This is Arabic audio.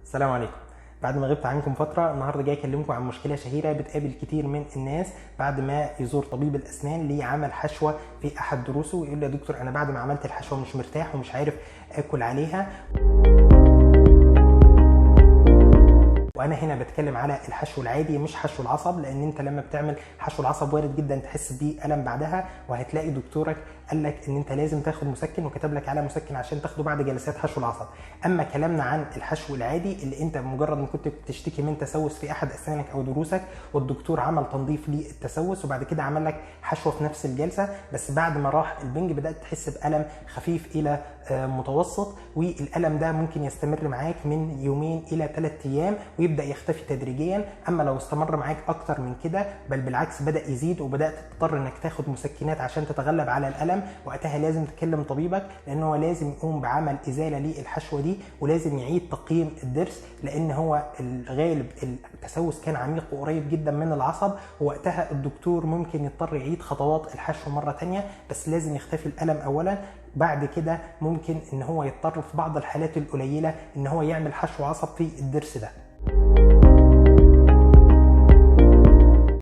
السلام عليكم. بعد ما غبت عنكم فترة، النهارده جاي اكلمكم عن مشكلة شهيرة بتقابل كتير من الناس بعد ما يزور طبيب الاسنان ليه عمل حشوة في احد دروسه، ويقول لي يا دكتور انا بعد ما عملت الحشوة مش مرتاح ومش عارف اكل عليها. وانا هنا بتكلم على الحشو العادي مش حشو العصب، لان انت لما بتعمل حشو العصب وارد جدا تحس بألم بعدها، وهتلاقي دكتورك قال لك ان انت لازم تاخد مسكن وكتب لك على مسكن عشان تاخده بعد جلسات حشو العصب. اما كلامنا عن الحشو العادي اللي انت بمجرد ما كنت بتشتكي من تسوس في احد اسنانك او ضروسك، والدكتور عمل تنظيف للتسوس وبعد كده عمل لك حشوه في نفس الجلسه، بس بعد ما راح البنج بدات تحس بألم خفيف الى متوسط، والألم ده ممكن يستمر معاك من يومين إلى 3 أيام ويبدأ يختفي تدريجيا. أما لو استمر معاك أكتر من كده بل بالعكس بدأ يزيد وبدأت تضطر إنك تاخد مسكنات عشان تتغلب على الألم، وقتها لازم تكلم طبيبك، لأن هو لازم يقوم بعمل إزالة للحشوة دي ولازم يعيد تقييم الضرس، لأن هو الغالب التسوس كان عميق وقريب جدا من العصب، ووقتها الدكتور ممكن يضطر يعيد خطوات الحشو مرة تانية، بس لازم يختفي الألم أولا. بعد كده ممكن ان هو يضطر في بعض الحالات القليله ان هو يعمل حشو عصب في الضرس ده.